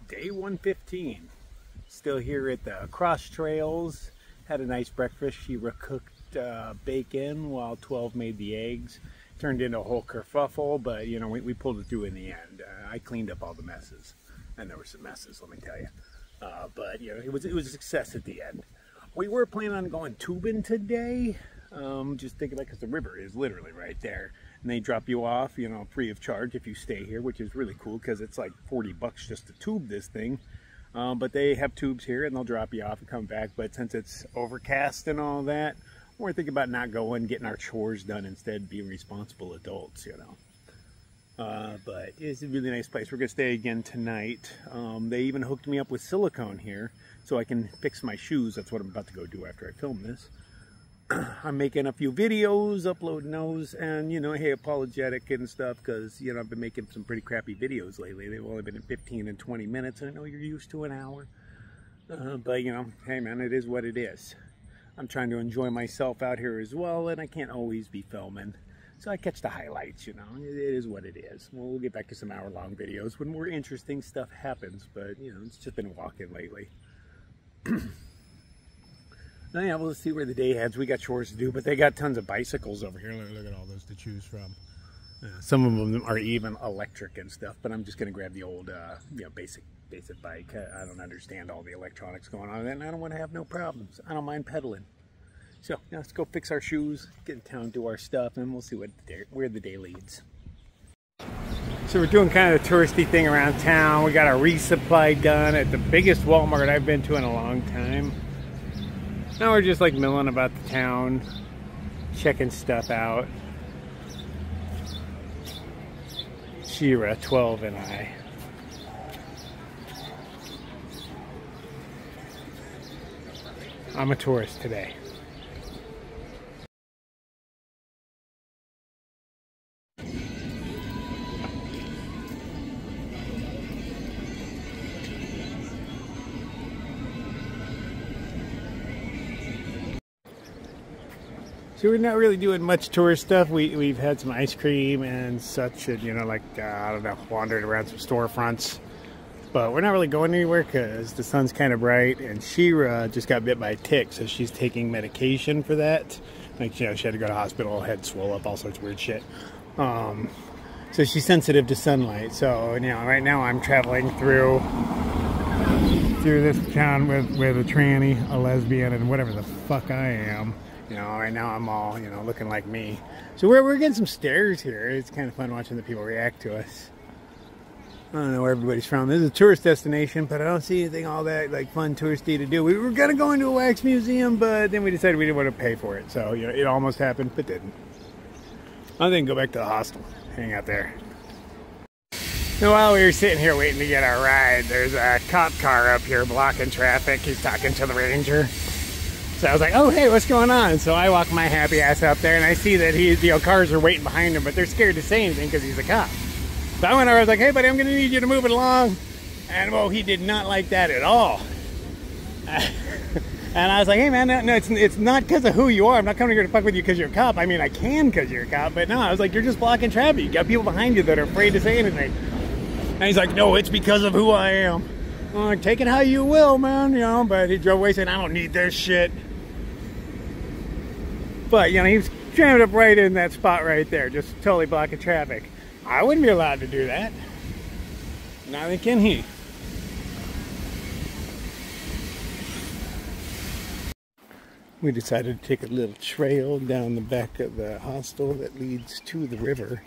Day 115. Still here at the cross trails. Had a nice breakfast. Shira cooked bacon while 12 made the eggs. Turned into a whole kerfuffle, but you know, we pulled it through in the end. I cleaned up all the messes, and there were some messes, let me tell you. But you know, it was a success at the end. We were planning on going tubing today. Just thinking about, because the river is literally right there, and they drop you off, you know, free of charge if you stay here, which is really cool because it's like 40 bucks just to tube this thing. But they have tubes here and they'll drop you off and come back. But since it's overcast and all that, we're thinking about not going, getting our chores done instead, being responsible adults, you know. But it's a really nice place. We're gonna stay again tonight. They even hooked me up with silicone here so I can fix my shoes. That's what I'm about to go do after I film this. I'm making a few videos, uploading those, and you know, hey, apologetic and stuff, because you know, I've been making some pretty crappy videos lately. They've only been in 15 and 20 minutes, and I know you're used to an hour. But you know, hey man, it is what it is. I'm trying to enjoy myself out here as well, and I can't always be filming, so I catch the highlights. You know, it is what it is. We'll get back to some hour-long videos when more interesting stuff happens. But you know, it's just been walking lately. Yeah, we'll see where the day heads. We got chores to do, but they got tons of bicycles over here. Look at all those to choose from. Some of them are even electric and stuff, but I'm just going to grab the old, you know, basic bike. I don't understand all the electronics going on, and I don't want to have no problems. I don't mind pedaling. So yeah, let's go fix our shoes, get in town, do our stuff, and we'll see where the day leads. So we're doing kind of a touristy thing around town. We got our resupply done at the biggest Walmart I've been to in a long time. Now we're just like milling about the town, checking stuff out. Shira, 12, and I. I'm a tourist today. So we're not really doing much tourist stuff. We've had some ice cream and such, and you know, like I don't know, wandered around some storefronts. But we're not really going anywhere because the sun's kind of bright, and Shira just got bit by a tick, so she's taking medication for that. Like, you know, she had to go to the hospital, head swole up, all sorts of weird shit. So she's sensitive to sunlight. So you know, right now I'm traveling through this town with a tranny, a lesbian, and whatever the fuck I am. You know, right now I'm all, you know, looking like me. So we're getting some stares here. It's kind of fun watching the people react to us. I don't know where everybody's from. This is a tourist destination, but I don't see anything all that like fun touristy to do. We were gonna go into a wax museum, but then we decided we didn't want to pay for it. So you know, it almost happened, but didn't. I think go back to the hostel, hang out there. So while we were sitting here waiting to get our ride, there's a cop car up here blocking traffic. He's talking to the ranger. So I was like, oh, hey, what's going on? So I walk my happy ass up there, and I see that cars are waiting behind him, but they're scared to say anything because he's a cop. So I went over, I was like, hey, buddy, I'm going to need you to move it along. And, well, he did not like that at all. And I was like, hey, man, no, it's not because of who you are. I'm not coming here to fuck with you because you're a cop. I mean, I can because you're a cop, but no, I was like, you're just blocking traffic. You got people behind you that are afraid to say anything. And he's like, no, it's because of who I am. I'm like, take it how you will, man, you know, but he drove away saying, I don't need this shit. But, you know, he was jammed up right in that spot right there, just totally blocking traffic. I wouldn't be allowed to do that. Neither can he. We decided to take a little trail down the back of the hostel that leads to the river.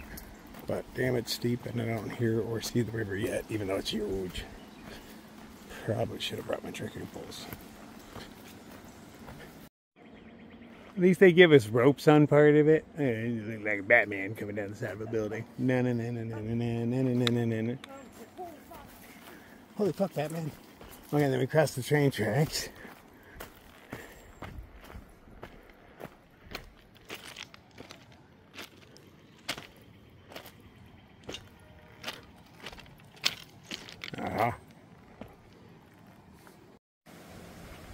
But damn, it's steep and I don't hear or see the river yet, even though it's huge. Probably should have brought my trekking poles. At least they give us ropes on part of it. You look like Batman coming down the side of a building. No, no, no, no, no, no, no, no, no, no, no. Holy fuck, Batman. Okay, then we cross the train tracks.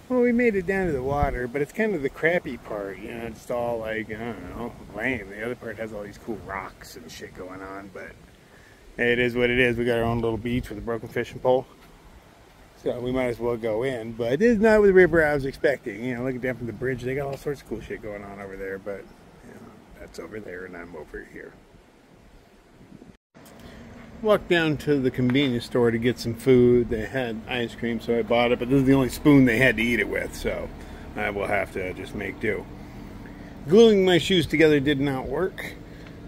Well, we made it down to the water, but it's kind of the crappy part, you know, it's all like, I don't know, lame. The other part has all these cool rocks and shit going on, but it is what it is. We got our own little beach with a broken fishing pole. So we might as well go in, but it's not the river I was expecting. You know, looking down from the bridge, they got all sorts of cool shit going on over there, but you know, that's over there and I'm over here. Walked down to the convenience store to get some food. They had ice cream, so I bought it, but this is the only spoon they had to eat it with, so I will have to just make do. Gluing my shoes together did not work,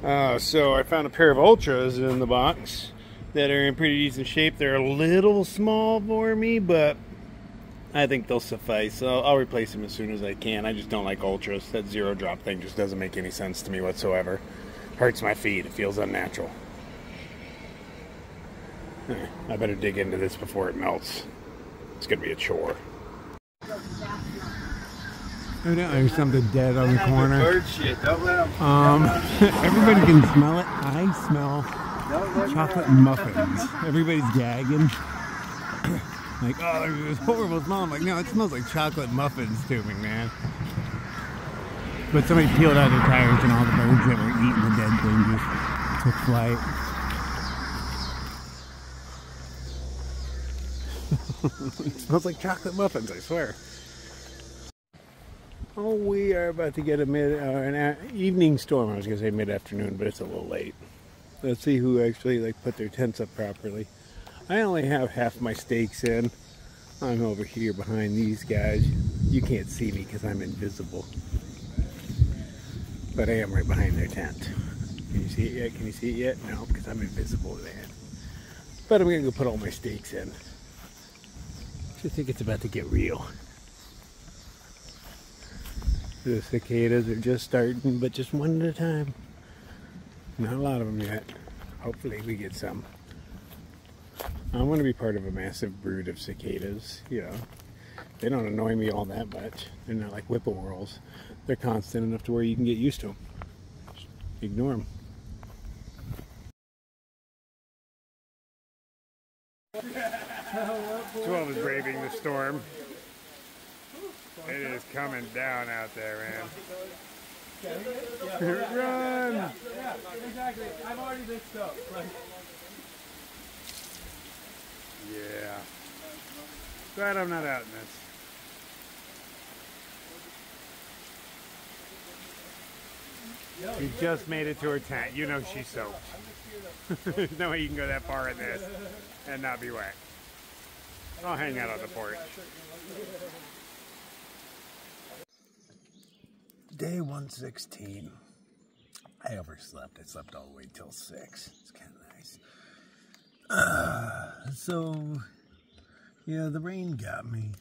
so I found a pair of Ultras in the box that are in pretty decent shape. They're a little small for me, but I think they'll suffice. So I'll replace them as soon as I can. I just don't like Ultras. That zero drop thing just doesn't make any sense to me whatsoever. Hurts my feet. It feels unnatural. I better dig into this before it melts. It's gonna be a chore. There's something dead on the corner. Bird shit. Don't let them. Everybody can smell it. I smell chocolate muffins. Everybody's gagging. Like, oh, there's this horrible smell. I'm like, no, it smells like chocolate muffins to me, man. But somebody peeled out their tires and all the birds that were eating the dead thing just took flight. It smells like chocolate muffins, I swear. Oh, we are about to get an evening storm. I was going to say mid-afternoon, but it's a little late. Let's see who actually put their tents up properly. I only have half my stakes in. I'm over here behind these guys. You can't see me because I'm invisible. But I am right behind their tent. Can you see it yet? Can you see it yet? No, because I'm invisible there. But I'm going to go put all my stakes in. I think it's about to get real. The cicadas are just starting, but just one at a time. Not a lot of them yet. Hopefully we get some. I want to be part of a massive brood of cicadas. You know, they don't annoy me all that much. They're not like whippoorwills. They're constant enough to where you can get used to them. Just ignore them. Twelve is braving the storm. It is coming down out there, man. Run! Yeah, exactly. I've already been stoked. Yeah. Glad I'm not out in this. We just made it to her tent. You know she's soaked. There's no way you can go that far in this and not be wet. I'll hang out on the porch. Day 116. I overslept. I slept all the way till 6. It's kind of nice. So, yeah, the rain got me.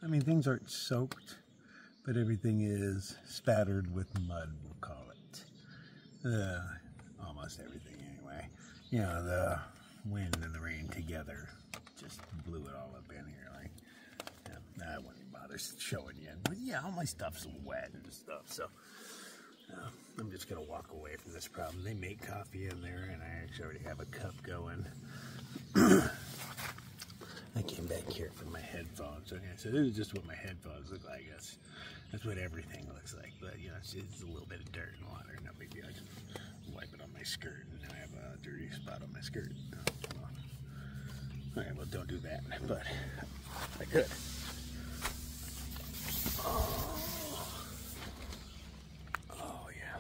I mean, things aren't soaked, but everything is spattered with mud, we'll call it. Almost everything, anyway. You know, the wind and the rain together just blew it all up in here. Like, yeah, I wouldn't bother showing you. But yeah, all my stuff's wet and stuff, so I'm just gonna walk away from this problem. They make coffee in there, and I actually already have a cup going. I came back here for my headphones. Okay, so this is just what my headphones look like. That's what everything looks like. But you know, it's a little bit of dirt and water. No big deal. I just wipe it on my skirt, and now I have a dirty spot on my skirt. Well, alright, well, don't do that. But I could. Oh yeah.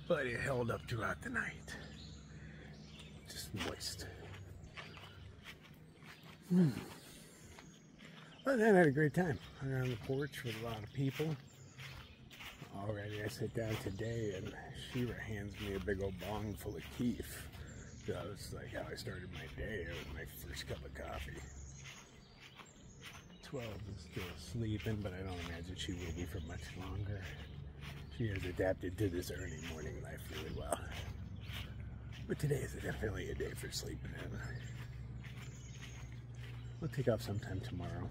But it held up throughout the night. Just moist. But then I had a great time. I got on the porch with a lot of people. Already I sit down today and Shira hands me a big old bong full of keef. So it's like how I started my day with my first cup of coffee. 12 is still sleeping, but I don't imagine she will be for much longer. She has adapted to this early morning life really well. But today is definitely a day for sleeping in. We'll take off sometime tomorrow.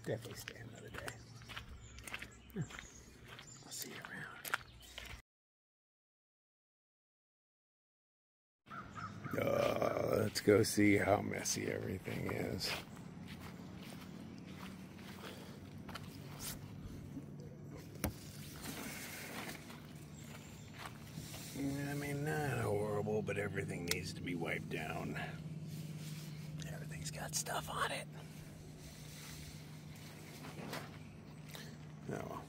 Definitely stay another day. I'll see you around. Let's go see how messy everything is. I mean, not horrible, but everything needs to be wiped down. He's got stuff on it. Oh,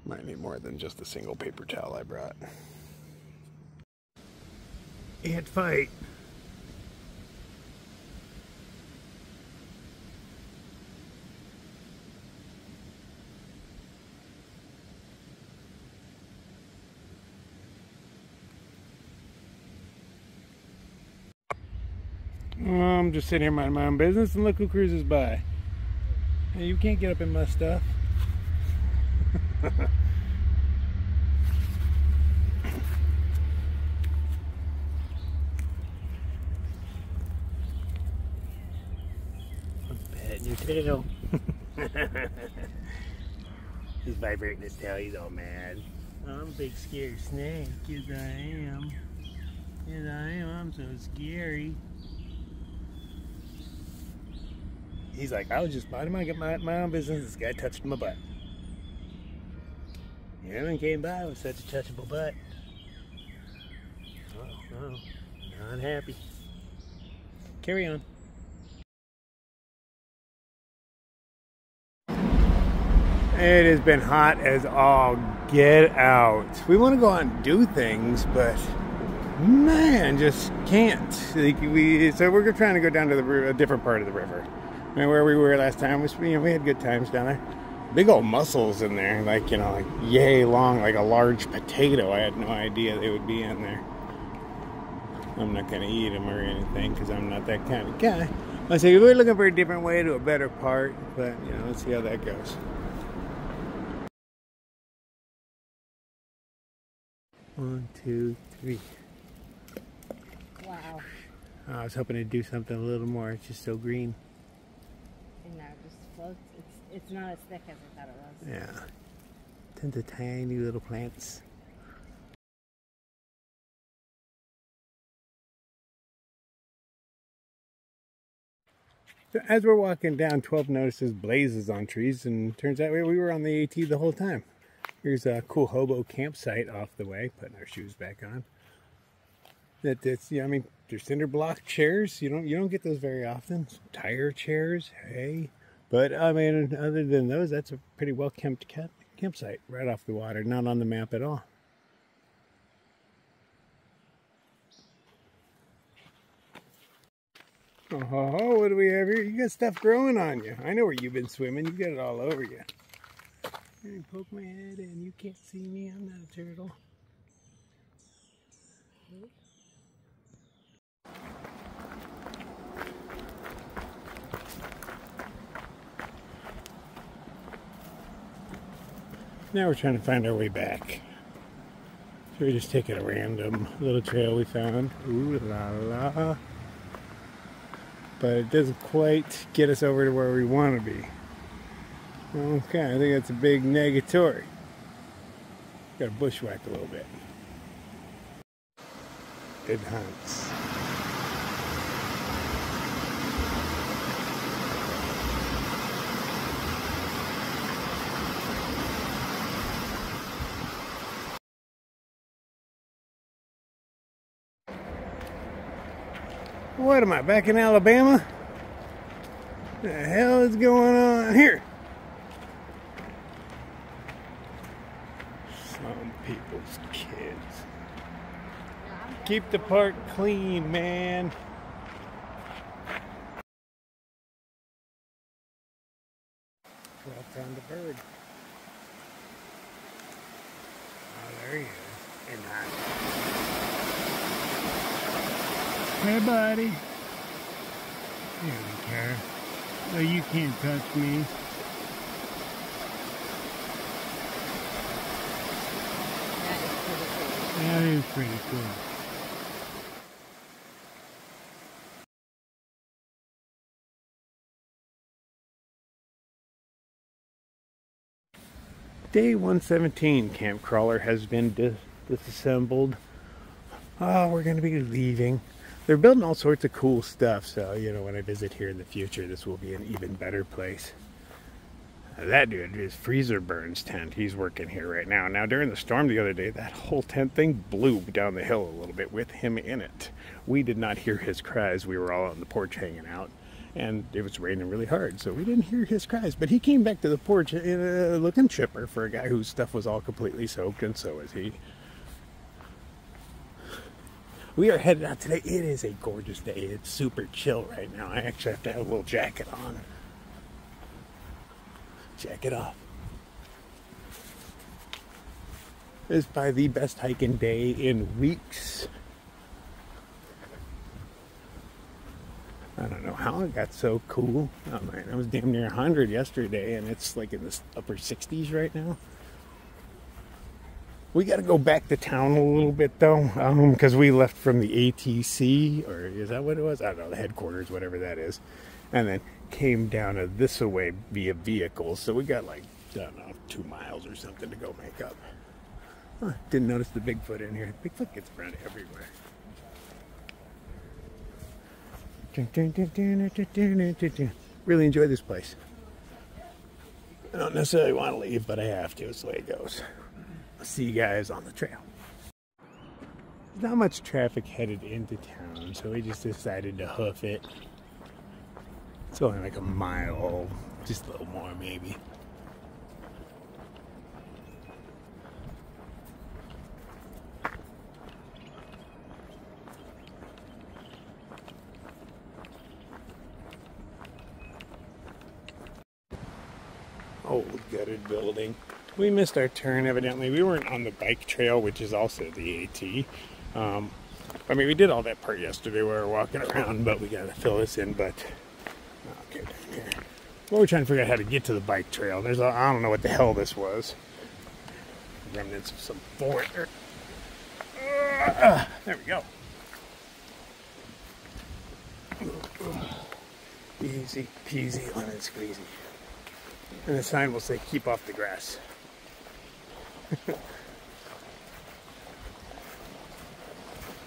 might need more than just the single paper towel I brought. Ant fight. I'm just sitting here minding my own business, and look who cruises by. Hey, you can't get up in my stuff. I'm petting your tail. He's vibrating his tail, he's all mad. I'm a big scary snake, yes I am. Yes I am, I'm so scary. He's like, I was just minding my own business. This guy touched my butt. Everyone came by with such a touchable butt. Oh, not happy. Carry on. It has been hot as all get out. We want to go out and do things, but man, just can't. So we're trying to go down to a different part of the river. I mean, where we were last time was, we had good times down there. Big old mussels in there, like yay long, like a large potato. I had no idea they would be in there. I'm not gonna eat them or anything because I'm not that kind of guy. I say we're looking for a different way to a better part, but let's see how that goes. 1, 2, 3. Wow. I was hoping to do something a little more. It's just so green. And now it just floats. It's not as thick as I thought it was. Yeah. Tons of tiny little plants. So as we're walking down, 12 notices blazes on trees, and turns out we were on the AT the whole time. Here's a cool hobo campsite off the way, putting our shoes back on. There's cinder block chairs. You don't get those very often. Some tire chairs, hey. But I mean, other than those, that's a pretty well kept campsite right off the water, not on the map at all. Oh, what do we have here? You got stuff growing on you. I know where you've been swimming. You got it all over you. You poke my head in. You can't see me. I'm not a turtle. Now we're trying to find our way back. So we're just taking a random little trail we found. Ooh la la. But it doesn't quite get us over to where we want to be. Okay, I think that's a big negatory. Got to bushwhack a little bit. Good hunts. What am I, back in Alabama? What the hell is going on here? Some people's kids. Keep the park clean, man. Well, I found the bird. Oh, there he is. And hey, buddy. You don't care. Oh, you can't touch me. That is pretty cool. Day 117 camp crawler has been disassembled. Oh, we're going to be leaving. They're building all sorts of cool stuff, so when I visit here in the future, this will be an even better place. That dude is Freezer Burns' tent. He's working here right now. Now, during the storm the other day, that whole tent thing blew down the hill a little bit with him in it. We did not hear his cries. We were all on the porch hanging out. And it was raining really hard, so we didn't hear his cries. But he came back to the porch looking chipper for a guy whose stuff was all completely soaked, and so was he. We are headed out today. It is a gorgeous day. It's super chill right now. I actually have to have a little jacket on. Jacket off. It's probably the best hiking day in weeks. I don't know how it got so cool. Oh man, I was damn near 100 yesterday, and it's like in the upper 60s right now. We got to go back to town a little bit though, because we left from the ATC, or is that what it was? I don't know, the headquarters, whatever that is, and then came down this way via vehicle. So we got like, I don't know, 2 miles or something to go make up. Huh, didn't notice the Bigfoot in here. Bigfoot gets around everywhere. Really enjoy this place. I don't necessarily want to leave, but I have to. It's the way it goes. I'll see you guys on the trail. There's not much traffic headed into town, so we just decided to hoof it. It's only like a mile, just a little more maybe. Old gutted building. We missed our turn evidently. We weren't on the bike trail, which is also the AT. I mean, we did all that part yesterday where we were walking around, but we gotta fill this in. But okay, down here. Well, we're trying to figure out how to get to the bike trail. There's I don't know what the hell this was. Remnants of some fort. There we go. Easy peasy lemon squeezy. And the sign will say, keep off the grass.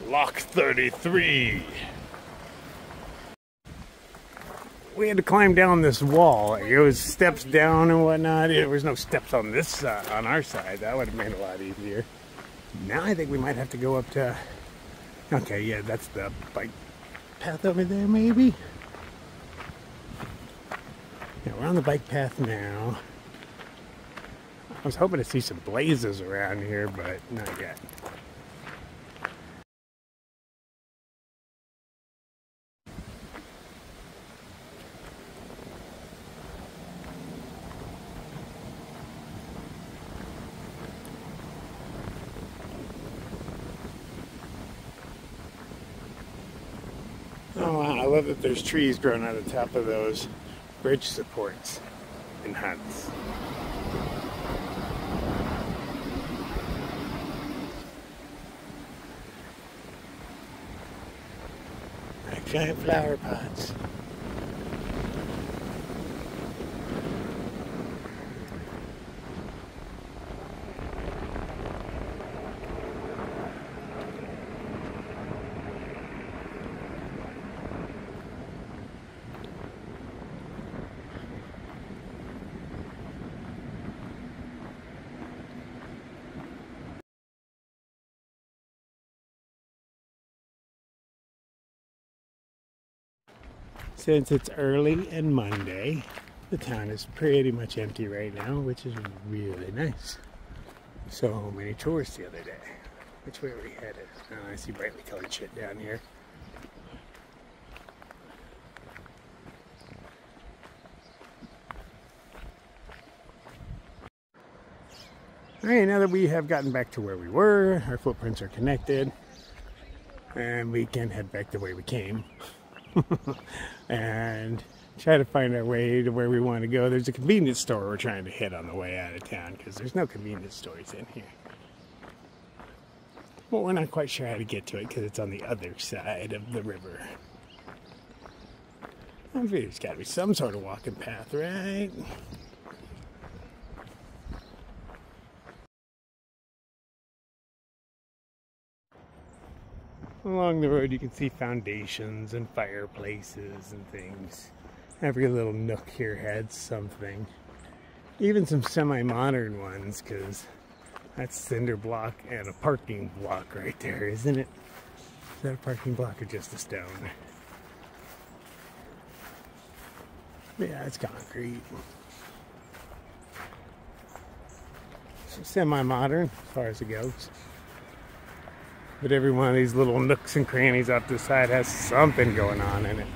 Lock 33. We had to climb down this wall. It was steps down and whatnot. There was no steps on this on our side. That would have made it a lot easier. Now I think we might have to go up to... Okay, yeah, that's the bike path over there, maybe? Yeah, we're on the bike path now. I was hoping to see some blazes around here, but not yet. Oh wow, I love that there's trees growing out of the top of those bridge supports and huts. Like giant flower pots. Since it's early and Monday, the town is pretty much empty right now, which is really nice. So many tourists the other day. Which way are we headed? Oh, I see brightly colored shit down here. Alright, now that we have gotten back to where we were, our footprints are connected, and we can head back the way we came. And try to find our way to where we want to go. There's a convenience store we're trying to hit on the way out of town because there's no convenience stores in here. Well, we're not quite sure how to get to it because it's on the other side of the river. I figure there's got to be some sort of walking path, right? Along the road you can see foundations and fireplaces and things. Every little nook here had something. Even some semi-modern ones, because that's cinder block and a parking block right there, isn't it? Is that a parking block or just a stone? Yeah, it's concrete. So semi-modern as far as it goes. But every one of these little nooks and crannies off the side has something going on in it.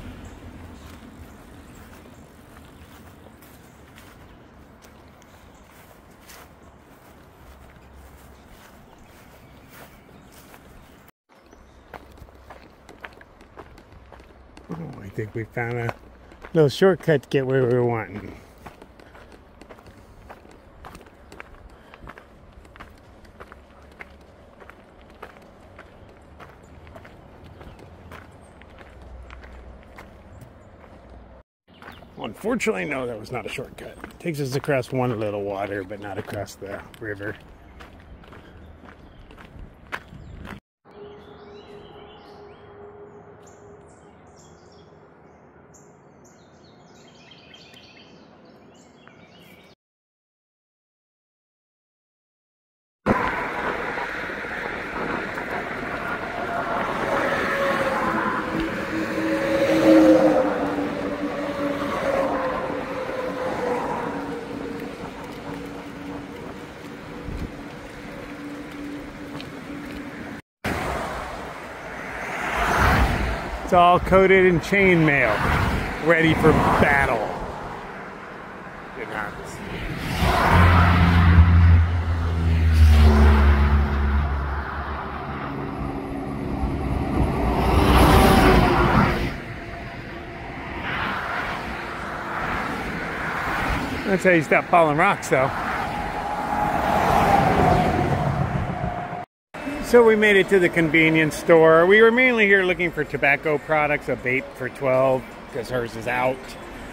Oh, I think we found a little shortcut to get where we were wanting. Unfortunately, no, that was not a shortcut. It takes us across one little water, but not across the river. It's all coated in chainmail, ready for battle. It happens. That's how you stop falling rocks, though. So we made it to the convenience store. We were mainly here looking for tobacco products, a vape for 12 because hers is out.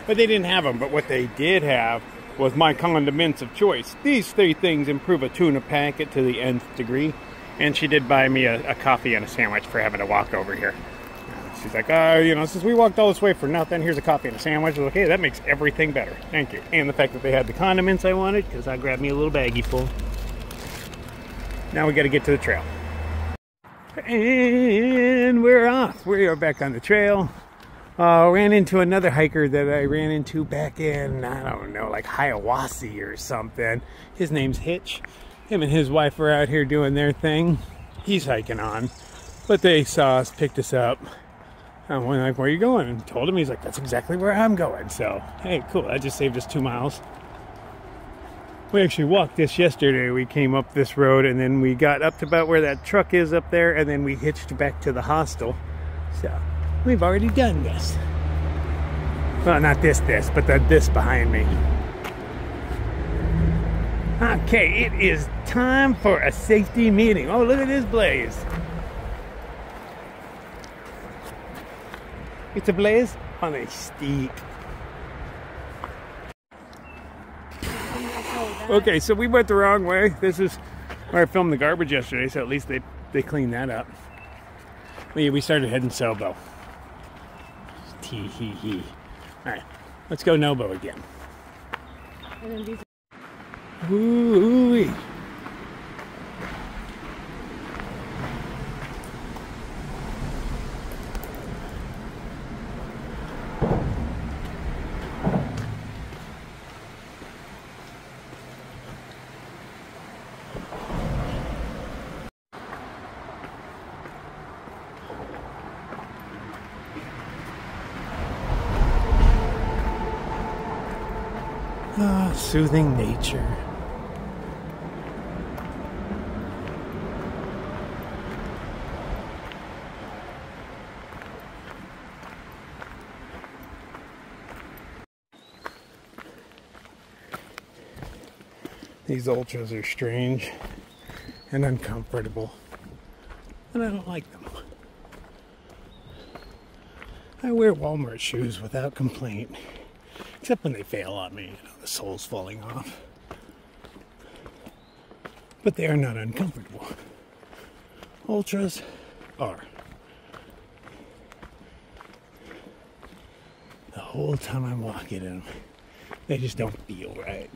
But they didn't have them. But what they did have was my condiments of choice. These 3 things improve a tuna packet to the nth degree. And she did buy me a coffee and a sandwich for having to walk over here. She's like, you know, since we walked all this way for nothing, here's a coffee and a sandwich. I was like, hey, that makes everything better. Thank you. And the fact that they had the condiments I wanted, because I grabbed me a little baggie full. Now we got to get to the trail. And we're off. We are back on the trail. Ran into another hiker that I ran into back in, I don't know, like Hiawassee or something. His name's Hitch. Him and his wife were out here doing their thing. He's hiking on. But they saw us, picked us up. And we're like, where are you going? And told him, he's like, that's exactly where I'm going. So, hey, cool. That just saved us 2 miles. We actually walked this yesterday. We came up this road and then we got up to about where that truck is up there and then we hitched back to the hostel. So we've already done this. Well, not this, but this behind me. Okay, it is time for a safety meeting. Oh, look at this blaze. It's a blaze on a steep. Okay, so we went the wrong way. This is where I filmed the garbage yesterday, so at least they cleaned that up. But yeah, we started heading Sobo. Tee hee hee. Alright, let's go Nobo again. And then these. Woo-wee. Soothing nature. These ultras are strange and uncomfortable, and I don't like them. I wear Walmart shoes without complaint. Except when they fail on me, you know, the sole's falling off. But they are not uncomfortable. Ultras are. The whole time I'm walking in them, they just don't feel right.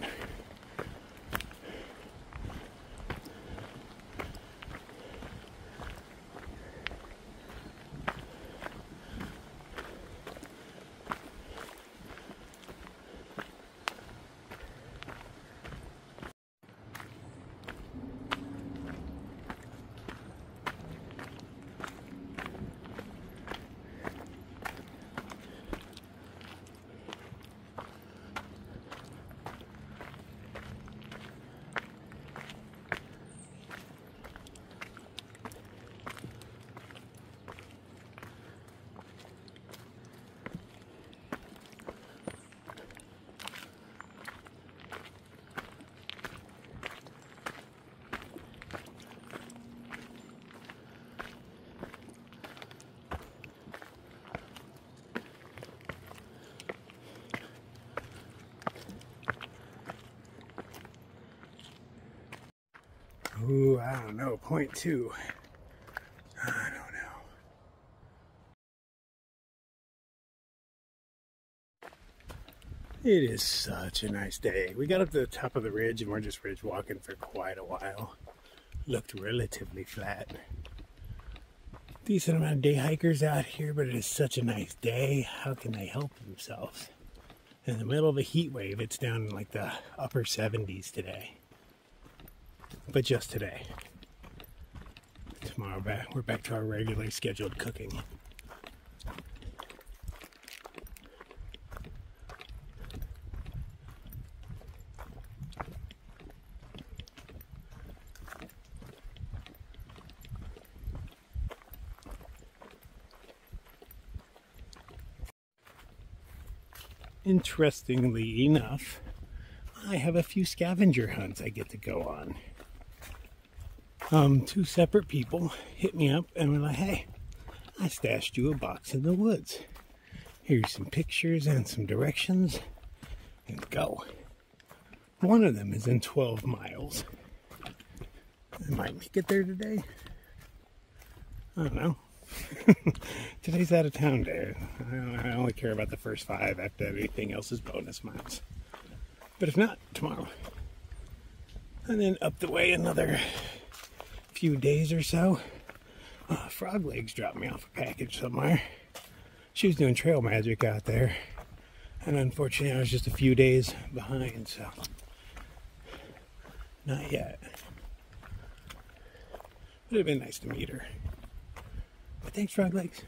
I don't know, 0.2. I don't know. It is such a nice day. We got up to the top of the ridge and we're just ridge walking for quite a while. Looked relatively flat. Decent amount of day hikers out here, but it is such a nice day. How can they help themselves? In the middle of a heat wave, it's down in like the upper 70s today. But just today. Tomorrow we're back to our regularly scheduled cooking. Interestingly enough, I have a few scavenger hunts I get to go on. Two separate people hit me up and were like, hey, I stashed you a box in the woods. Here's some pictures and some directions, and go. One of them is in 12 miles. I might make it there today. I don't know. Today's out of town day. I only care about the first 5 after anything else is bonus miles. But if not, tomorrow. And then up the way another few days or so. Frog Legs dropped me off a package somewhere. She was doing trail magic out there. And unfortunately I was just a few days behind, so not yet. But it'd been nice to meet her. But thanks, Frog Legs.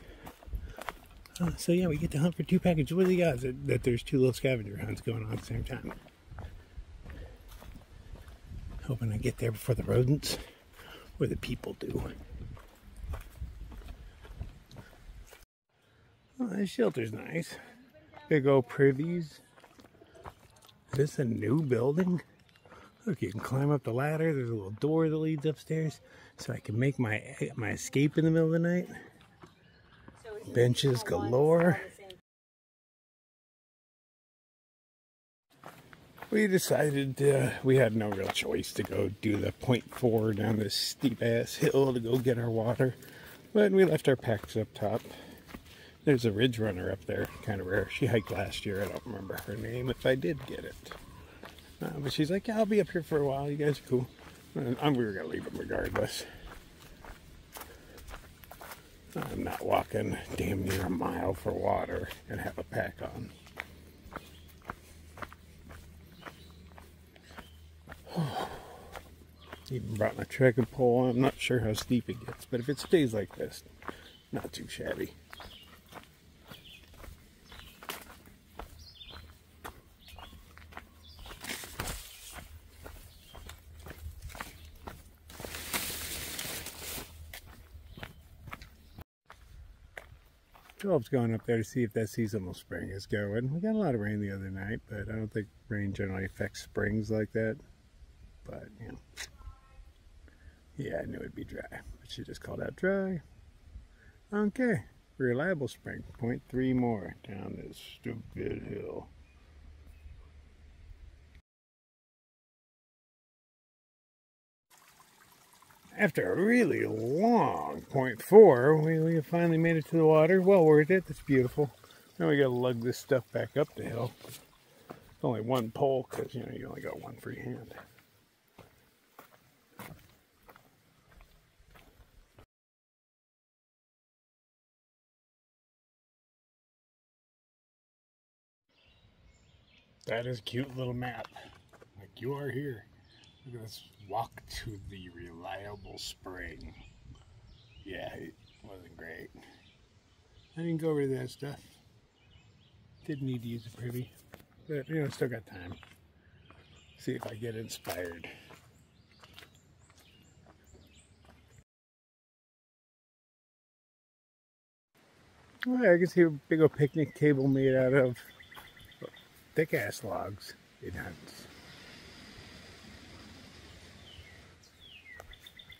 So yeah, we get to hunt for 2 packages. What are the odds that there's 2 little scavenger hunts going on at the same time? Hoping I get there before the rodents or the people do. Oh, this shelter's nice. Big old privies. Is this a new building? Look, you can climb up the ladder. There's a little door that leads upstairs, so I can make my escape in the middle of the night. Benches galore. We decided we had no real choice to go do the 0.4 down this steep ass hill to go get our water, but we left our packs up top. There's a ridge runner up there, kind of rare. She hiked last year. I don't remember her name if I did get it. But she's like, yeah, I'll be up here for a while. You guys are cool. And we were going to leave them regardless. I'm not walking damn near a mile for water and have a pack on. Even brought my trekking pole. I'm not sure how steep it gets, but if it stays like this, not too shabby. Philip's going up there to see if that seasonal spring is going. We got a lot of rain the other night, but I don't think rain generally affects springs like that. But, you know. Yeah, I knew it'd be dry. But she just called out dry. Okay. Reliable spring. 0.3 more down this stupid hill. After a really long 0.4, we finally made it to the water. Well worth it. It's beautiful. Now we gotta lug this stuff back up the hill. Only one pole, because you know you only got one free hand. That is a cute little map. Like, you are here. Look at this. Walk to the reliable spring. Yeah, it wasn't great. I didn't go over that stuff. Didn't need to use a privy. But, you know, still got time. See if I get inspired. Well, I can see a big old picnic table made out of thick ass logs. It hunts.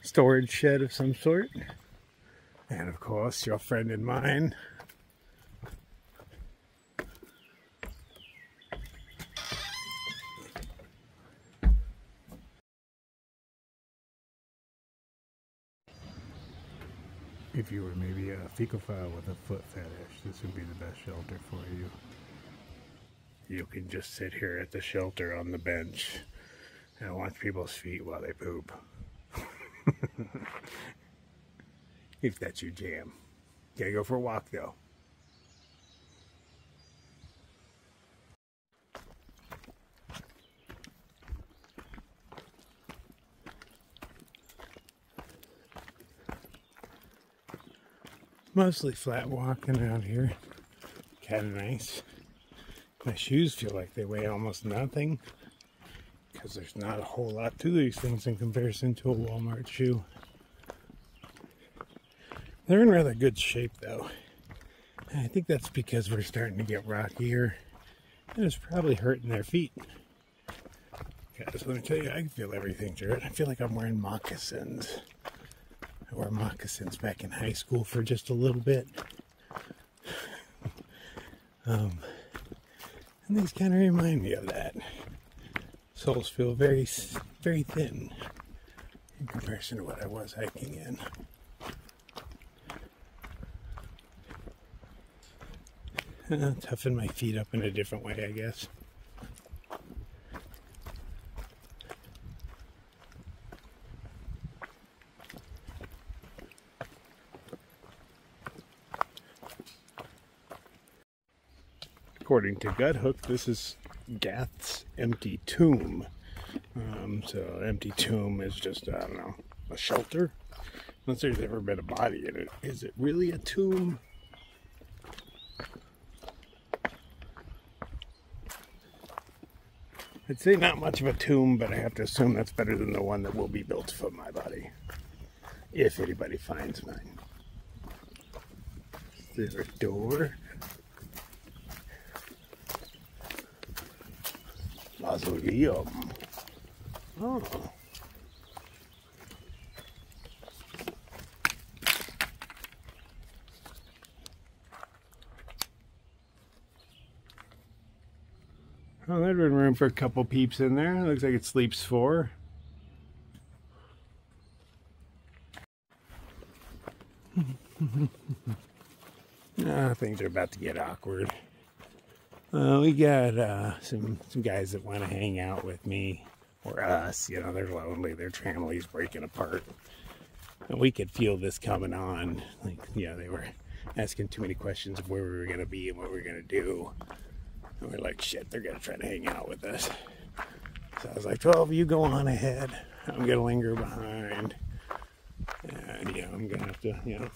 Storage shed of some sort. And of course, your friend and mine. If you were maybe a fecophile with a foot fetish, this would be the best shelter for you. You can just sit here at the shelter on the bench and watch people's feet while they poop. If that's your jam. Gotta go for a walk though. Mostly flat walking around here. Kind of nice. My shoes feel like they weigh almost nothing because there's not a whole lot to these things in comparison to a Walmart shoe. They're in rather good shape though. I think that's because we're starting to get rockier and it's probably hurting their feet. Guys, let me tell you, I can feel everything through it. I feel like I'm wearing moccasins. I wore moccasins back in high school for just a little bit. And these kind of remind me of that. Soles feel very, very thin in comparison to what I was hiking in. Toughen my feet up in a different way, I guess. According to Guthook, this is Gath's empty tomb. So empty tomb is just, I don't know, a shelter. Unless there's ever been a body in it. Is it really a tomb? I'd say not much of a tomb, but I have to assume that's better than the one that will be built for my body. If anybody finds mine. Is there a door? Mausoleum. Oh. Oh, there'd been room for a couple peeps in there. Looks like it sleeps 4. Things are about to get awkward. We got some guys that want to hang out with me, or us. You know, they're lonely. Their family's breaking apart. And we could feel this coming on. Like, yeah, they were asking too many questions of where we were going to be and what we were going to do. And we're like, shit, they're going to try to hang out with us. So I was like, 12, you go on ahead. I'm going to linger behind. And, yeah, I'm going to have to, you know,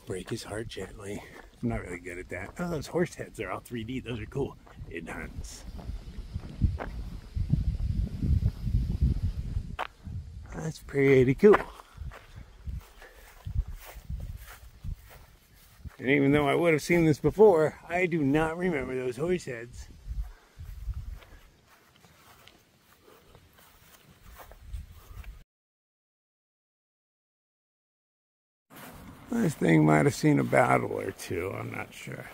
break his heart gently. I'm not really good at that. Oh, those horse heads are all 3D. Those are cool. It hunts. That's pretty cool. And even though I would have seen this before, I do not remember those horse heads. This thing might have seen a battle or two, I'm not sure.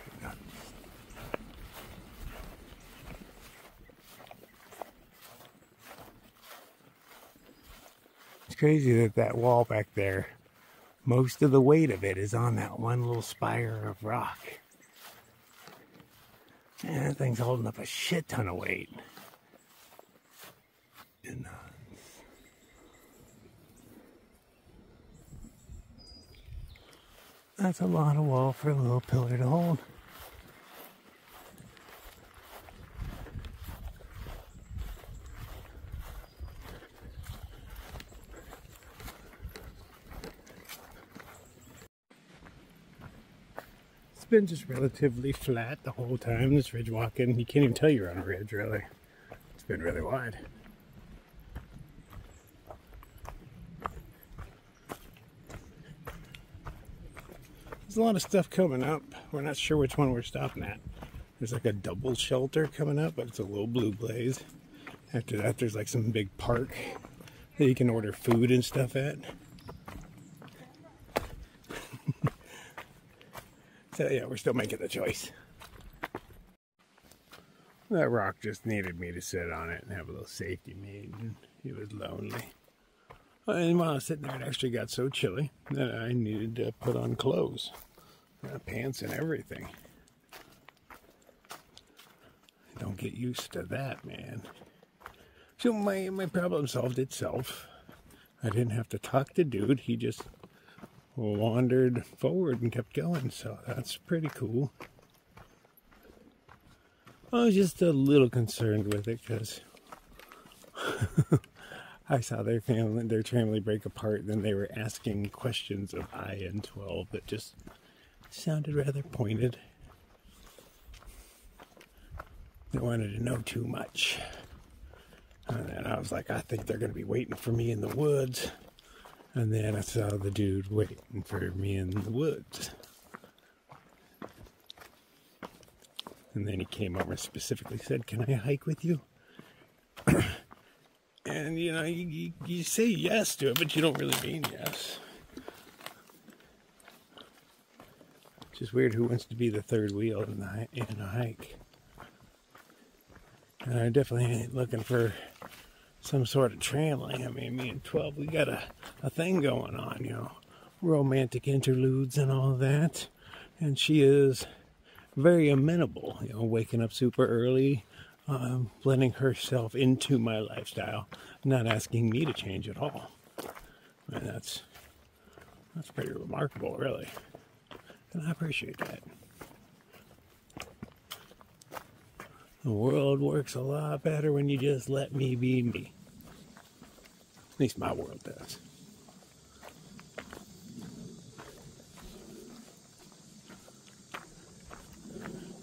It's crazy that that wall back there, most of the weight of it is on that one little spire of rock. Man, that thing's holding up a shit ton of weight. And, that's a lot of wall for a little pillar to hold. It's been just relatively flat the whole time, this ridge walking. You can't even tell you're on a ridge, really. It's been really wide. There's a lot of stuff coming up. We're not sure which one we're stopping at. There's like a double shelter coming up, but it's a little blue blaze. After that, there's like some big park that you can order food and stuff at. So yeah, we're still making the choice. That rock just needed me to sit on it and have a little safety meet. He was lonely. And while I was sitting there, it actually got so chilly that I needed to put on clothes, pants and everything. Don't get used to that, man. So my problem solved itself. I didn't have to talk to dude. He just wandered forward and kept going. So that's pretty cool. I was just a little concerned with it because I saw their family break apart. And then they were asking questions of I and 12 that just sounded rather pointed. They wanted to know too much. And then I was like, I think they're going to be waiting for me in the woods. And then I saw the dude waiting for me in the woods. And then he came over and specifically said, "Can I hike with you?" And, you know, you say yes to it, but you don't really mean yes. It's just weird who wants to be the third wheel in a hike. And I definitely ain't looking for some sort of trailing. I mean, me and 12, we got a thing going on, you know, romantic interludes and all that. And she is very amenable, you know, waking up super early, blending herself into my lifestyle, not asking me to change at all. And that's pretty remarkable, really. And I appreciate that. The world works a lot better when you just let me be me. At least my world does.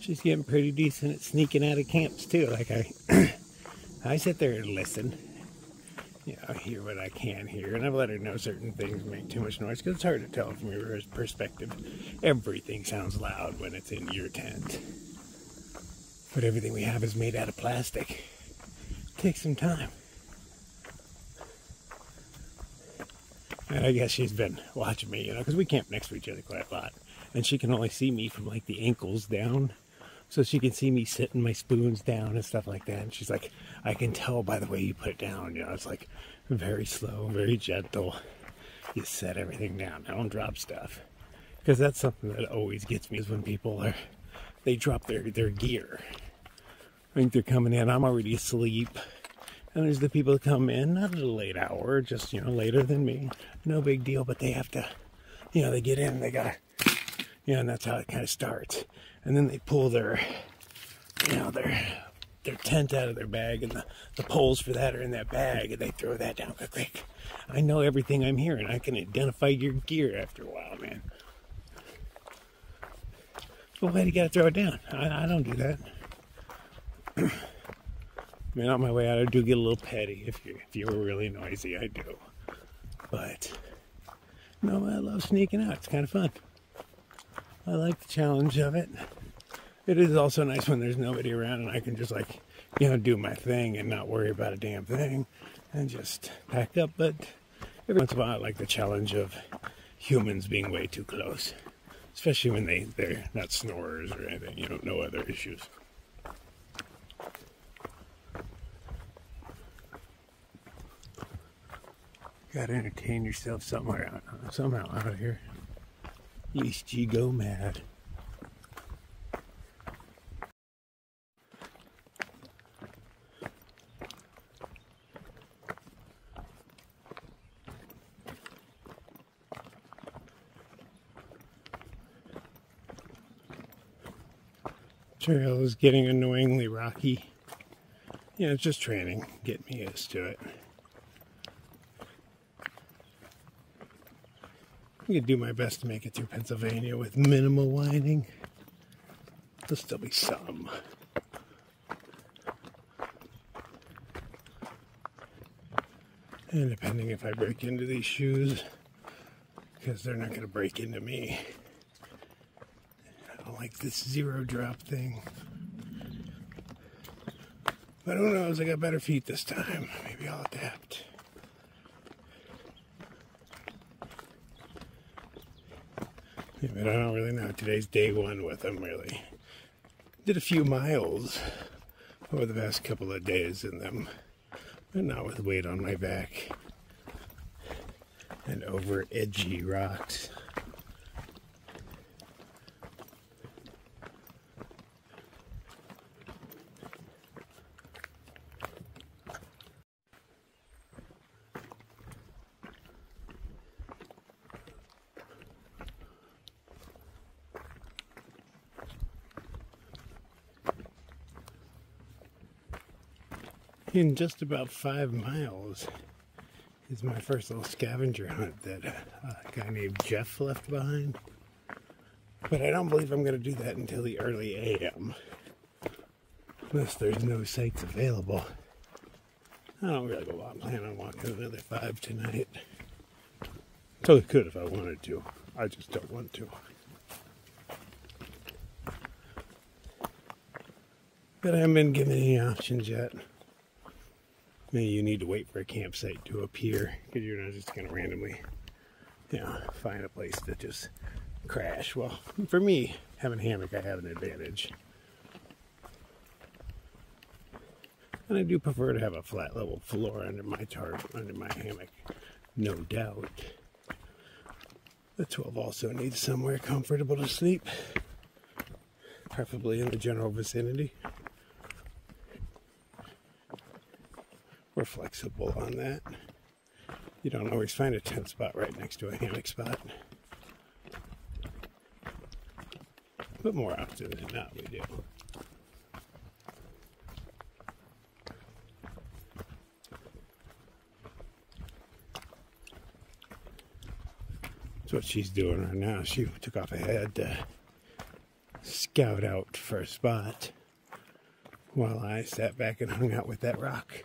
She's getting pretty decent at sneaking out of camps too. Like I sit there and listen. You know, hear what I can hear, and I've let her know certain things make too much noise because it's hard to tell from your perspective. Everything sounds loud when it's in your tent. But everything we have is made out of plastic. Take some time. And I guess she's been watching me, you know, because we camp next to each other quite a lot. And she can only see me from like the ankles down. So she can see me setting my spoons down and stuff like that. And she's like, I can tell by the way you put it down. You know, it's like very slow, very gentle. You set everything down. I don't drop stuff. Because that's something that always gets me is when people they drop their gear. I think they're coming in, I'm already asleep. And there's the people that come in, not at a late hour, just, you know, later than me. No big deal, but they have to, you know, they get in, they gotta, you know, and that's how it kind of starts. And then they pull their, you know, their tent out of their bag, and the poles for that are in that bag, and they throw that down quick. I know everything I'm hearing. I can identify your gear after a while, man. Well, why do you gotta throw it down? I don't do that. I mean, on my way out, I do get a little petty. If you were really noisy, I do. But, no, I love sneaking out. It's kind of fun. I like the challenge of it. It is also nice when there's nobody around and I can just, like, you know, do my thing and not worry about a damn thing and just pack up. But every once in a while, I like the challenge of humans being way too close. Especially when they're not snorers or anything, you know, no other issues. Gotta entertain yourself somehow out of here. Least you go mad. Trail is getting annoyingly rocky. You know, it's just training. Get me used to it. I'm going to do my best to make it through Pennsylvania with minimal whining. There'll still be some. And depending if I break into these shoes, because they're not going to break into me. I don't like this zero drop thing. But who knows, I got better feet this time. Maybe I'll adapt. Yeah, but I don't really know. Today's day one with them, really. Did a few miles over the past couple of days in them, but not with weight on my back. and over edgy rocks. In just about 5 miles is my first little scavenger hunt that a guy named Jeff left behind. But I don't believe I'm going to do that until the early AM. Unless there's no sites available. I don't really plan on walking another 5 tonight. Totally could if I wanted to. I just don't want to. But I haven't been given any options yet. Maybe you need to wait for a campsite to appear because you're not just going to randomly, find a place to just crash. Well, for me, having a hammock, I have an advantage. And I do prefer to have a flat level floor under my tarp, under my hammock, no doubt. The 12 also needs somewhere comfortable to sleep, preferably in the general vicinity. We're flexible on that. You don't always find a tent spot right next to a hammock spot. But more often than not, we do. That's what she's doing right now. She took off ahead to scout out for a spot while I sat back and hung out with that rock.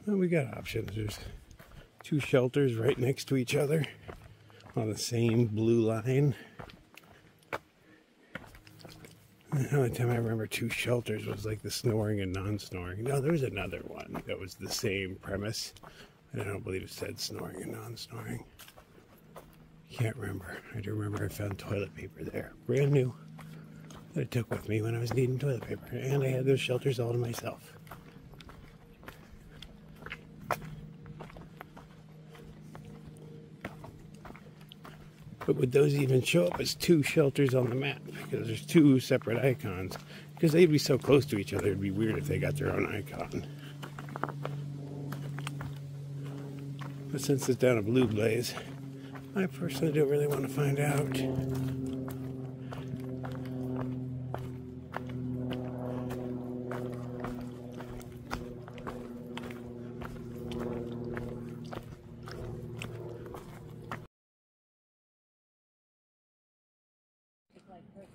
Well, we got options. There's 2 shelters right next to each other on the same blue line. The only time I remember 2 shelters was like the snoring and non-snoring. No, there was another one that was the same premise, and I don't believe it said snoring and non-snoring. Can't remember. I do remember I found toilet paper there, brand new, that I took with me when I was needing toilet paper, and I had those shelters all to myself. But would those even show up as 2 shelters on the map? Because there's 2 separate icons. Because they'd be so close to each other, it'd be weird if they got their own icon. But since it's down a blue blaze, I personally don't really want to find out.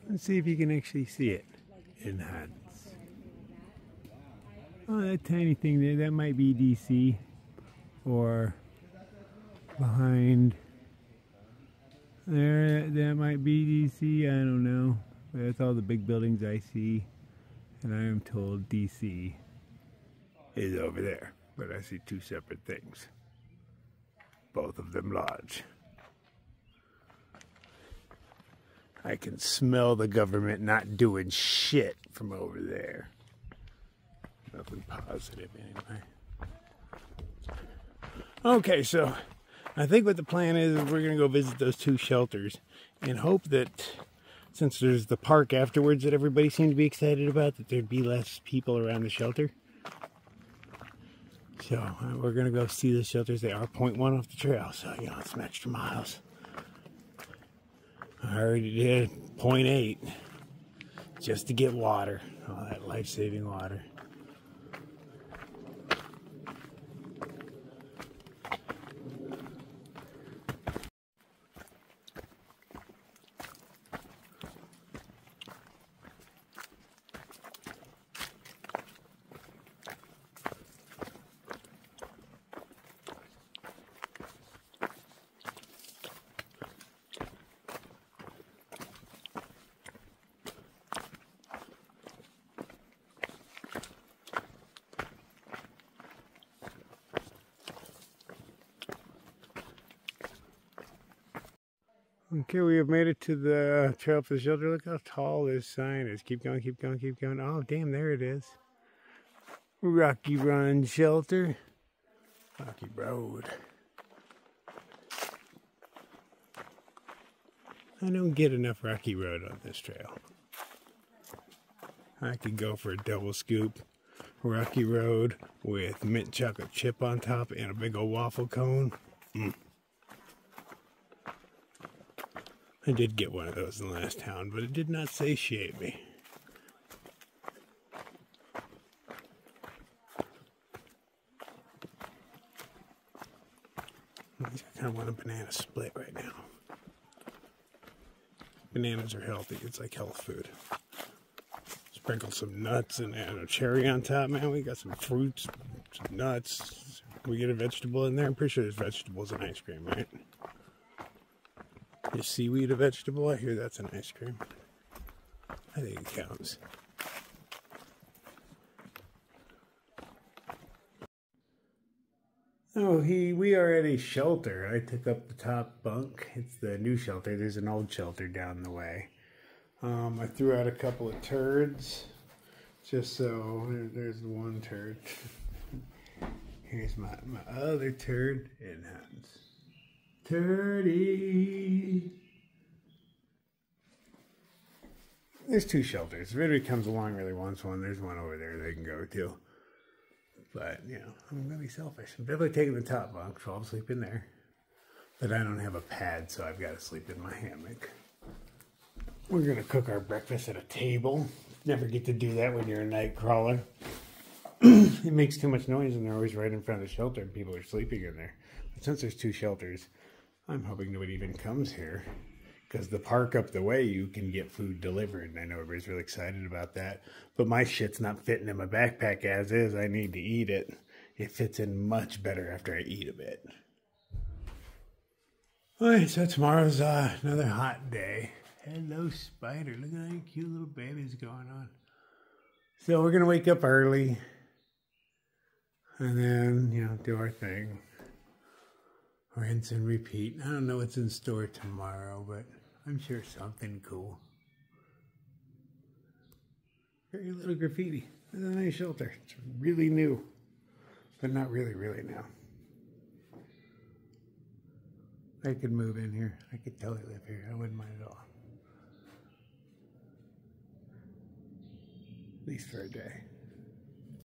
Let's see if you can actually see it in hunts. Oh, that tiny thing there, that might be DC. Or behind there, that might be DC, I don't know. But that's all the big buildings I see. And I am told DC is over there. But I see 2 separate things. Both of them large. I can smell the government not doing shit from over there. Nothing positive anyway. Okay, so I think what the plan is we're going to go visit those 2 shelters and hope that since there's the park afterwards that everybody seemed to be excited about, that there'd be less people around the shelter. So we're going to go see the shelters. They are 0.1 off the trail, so it's some extra miles. I already did 0.8 just to get water, all that life-saving water. Okay, we have made it to the trail for the shelter. Look how tall this sign is. Keep going, keep going, keep going. Oh, damn, there it is. Rocky Run Shelter. Rocky Road. I don't get enough Rocky Road on this trail. I could go for a double scoop Rocky Road with mint chocolate chip on top and a big old waffle cone. I did get one of those in the last town, but it did not satiate me. I kind of want a banana split right now. Bananas are healthy. It's like health food. Sprinkle some nuts and add a cherry on top, man. We got some fruits, some nuts. Can we get a vegetable in there? I'm pretty sure there's vegetables in ice cream, right? Is seaweed a vegetable? I hear that's an ice cream. I think it counts. Oh, we are at a shelter. I took up the top bunk. It's the new shelter. There's an old shelter down the way. I threw out a couple of turds. Just so, there's one turd. Here's my other turd in hands. Turdy. There's two shelters. If anybody comes along really wants one, there's one over there they can go to. But, you know, I'm going to be selfish. I'm definitely taking the top bunk, so I'll sleep in there. But I don't have a pad, so I've got to sleep in my hammock. We're going to cook our breakfast at a table. Never get to do that when you're a night crawler. It makes too much noise, and they're always right in front of the shelter, and people are sleeping in there. But since there's two shelters, I'm hoping nobody even comes here. Because the park up the way, you can get food delivered. And I know everybody's really excited about that. But my shit's not fitting in my backpack as is. I need to eat it. It fits in much better after I eat a bit. Alright, so tomorrow's another hot day. Hello, spider. Look at how cute little babies going on. So we're going to wake up early. And then, you know, do our thing. Rinse and repeat. I don't know what's in store tomorrow, but I'm sure something cool. Very little graffiti. It's a nice shelter. It's really new, but not really, really new. I could move in here. I could totally live here. I wouldn't mind at all. At least for a day.